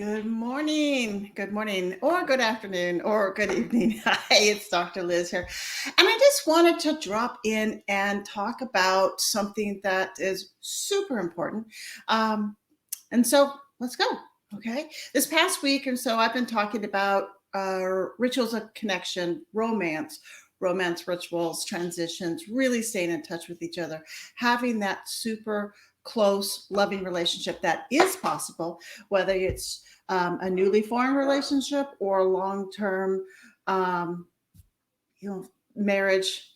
Good morning, or good afternoon, or good evening. Hi, it's Dr. Liz here. And I just wanted to drop in and talk about something that is super important. Um, and so let's go. Okay. This past week or so, I've been talking about rituals of connection, romance rituals, transitions, really staying in touch with each other, having that super close, loving relationship that is possible, whether it's a newly formed relationship or a long term, um, marriage,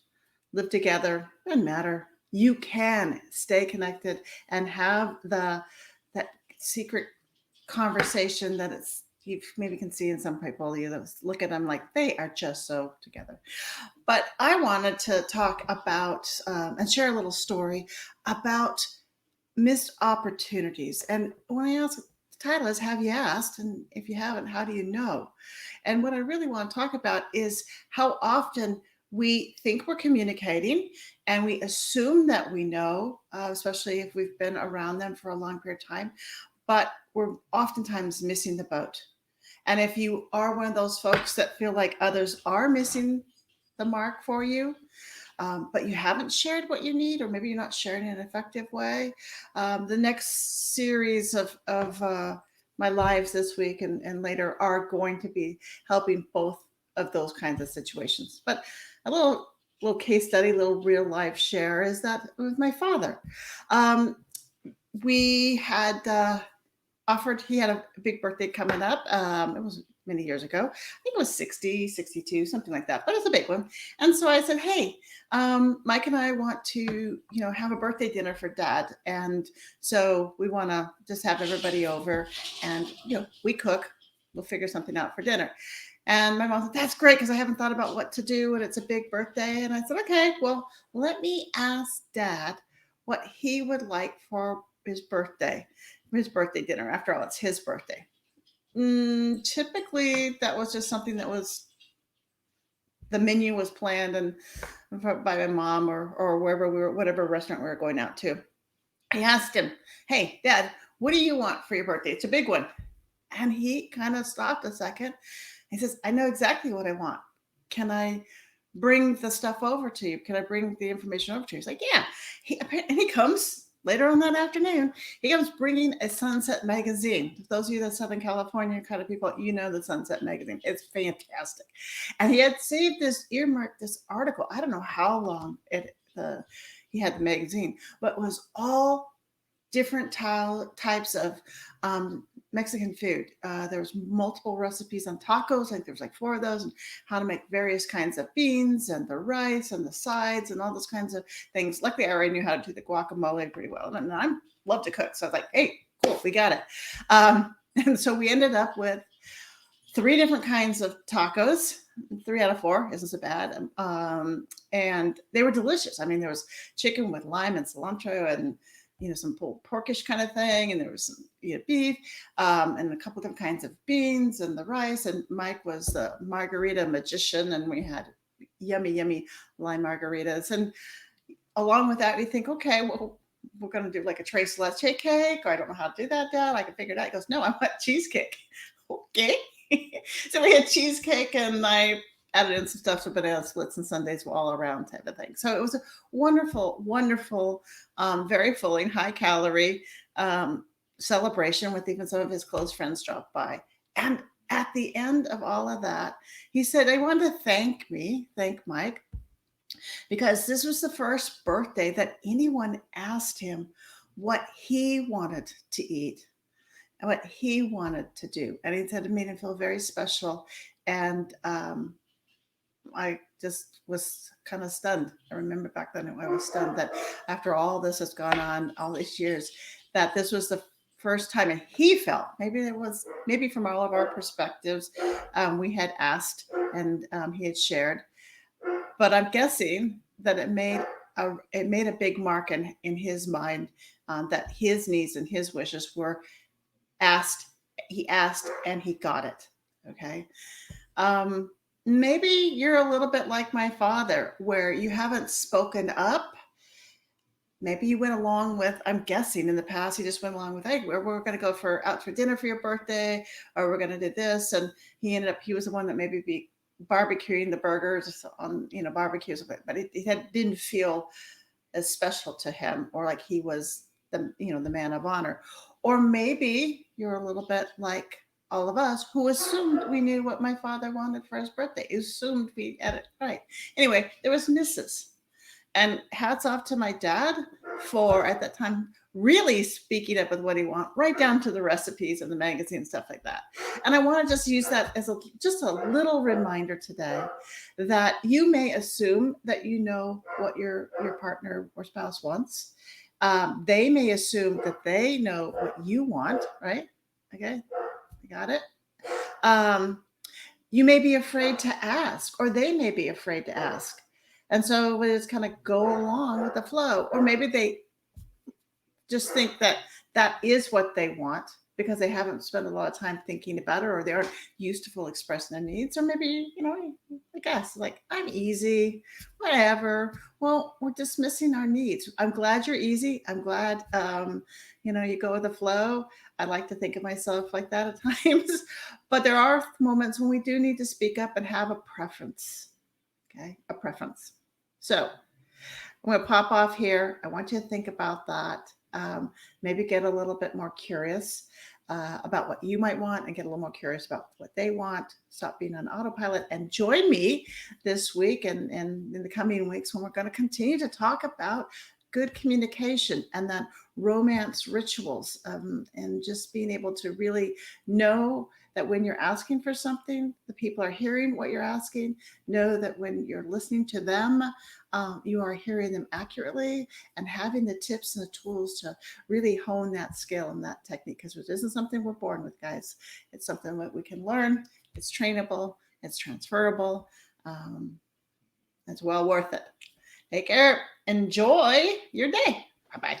live together, doesn't matter. You can stay connected and have that secret conversation that it's you maybe can see in some people. You look at them like they are just so together. But I wanted to talk about and share a little story about missed opportunities. And when I ask, the title is Have You Asked? And if you haven't, how do you know? And what I really want to talk about is how often we think we're communicating and we assume that we know, especially if we've been around them for a long period of time, but we're oftentimes missing the boat. And if you are one of those folks that feel like others are missing the mark for you, but you haven't shared what you need, or maybe you're not sharing in an effective way. The next series of my lives this week and later are going to be helping both of those kinds of situations. But a little case study, little real life share is that with my father. Um, we had offered, he had a big birthday coming up. It was many years ago. I think it was 60, 62, something like that, but it's a big one. And so I said, hey, Mike and I want to, have a birthday dinner for dad. And so we want to just have everybody over and, we cook, we'll figure something out for dinner. And my mom said, that's great because I haven't thought about what to do and it's a big birthday. And I said, okay, well, let me ask dad what he would like for his birthday dinner. After all, it's his birthday. Typically, that was just something that was the menu was planned and by my mom or wherever whatever restaurant we were going out to. I asked him, "Hey, Dad, what do you want for your birthday? It's a big one." And he kind of stopped a second. He says, "I know exactly what I want. Can I bring the stuff over to you? Can I bring the information over to you?" He's like, "Yeah." And he comes later on that afternoon. He comes bringing a Sunset magazine. Those of you that Southern California kind of people, you know the Sunset magazine. It's fantastic. And he had saved this, earmarked this article. I don't know how long he had the magazine, but it was all different types of Mexican food. There was multiple recipes on tacos. I think there was like 4 of those, and how to make various kinds of beans and the rice and the sides and all those kinds of things. Luckily, I already knew how to do the guacamole pretty well, and I love to cook. So I was like, hey, cool, we got it. And so we ended up with 3 different kinds of tacos. 3 out of 4 isn't so bad. And they were delicious. I mean, there was chicken with lime and cilantro and some pulled porkish kind of thing, and there was some beef, and a couple different kinds of beans and the rice. And Mike was the margarita magician, and we had yummy lime margaritas. And along with that, we think, okay, well, we're going to do like a tres leche cake. Or I don't know how to do that, Dad. I can figure it out. He goes, no, I want cheesecake. Okay. So we had cheesecake, and I added in some stuff for banana splits and sundaes all around type of thing. So it was a wonderful, very filling, high calorie celebration with even some of his close friends dropped by. And at the end of all of that, he said, I want to thank Mike, because this was the first birthday that anyone asked him what he wanted to eat and what he wanted to do. And he said it made him feel very special. And I just was kind of stunned. I remember back then I was stunned that after all this has gone on, all these years, that this was the first time, and he felt maybe from all of our perspectives, we had asked and he had shared, but I'm guessing that it made a big mark in his mind, that his needs and his wishes were asked. He asked and he got it. Okay. Um, Maybe you're a little bit like my father, where you haven't spoken up. maybe you went along with, I'm guessing in the past, you just went along with, hey, we're going to go out for dinner for your birthday, or we're going to do this. And he was the one that maybe be barbecuing the burgers on, barbecues, but it didn't feel as special to him, or like he was the man of honor. Or maybe you're a little bit like all of us who assumed we knew what my father wanted for his birthday, assumed we had it right. Anyway, there was misses. And hats off to my dad for, at that time, really speaking up with what he wants, right down to the recipes and the magazine, stuff like that. And I want to just use that as just a little reminder today that you may assume that you know what your partner or spouse wants. They may assume that they know what you want, right? Okay, you got it. You may be afraid to ask, or they may be afraid to ask. And so we just kind of go along with the flow. Or maybe they just think that that is what they want because they haven't spent a lot of time thinking about it, or they aren't used to full expressing their needs. Or maybe, I guess, like, I'm easy, whatever. Well, we're dismissing our needs. I'm glad you're easy. I'm glad, you go with the flow. I like to think of myself like that at times. But there are moments when we do need to speak up and have a preference. Okay, a preference. So I'm going to pop off here. I want you to think about that. Maybe get a little bit more curious about what you might want, and get a little more curious about what they want. Stop being on autopilot, and join me this week and in the coming weeks when we're going to continue to talk about good communication and then romance rituals, and just being able to really know that when you're asking for something, the people are hearing what you're asking. Know that when you're listening to them, you are hearing them accurately, and having the tips and the tools to really hone that skill and that technique, because it isn't something we're born with, guys. It's something that we can learn. It's trainable. It's transferable. It's well worth it. Take care. Enjoy your day. Bye-bye.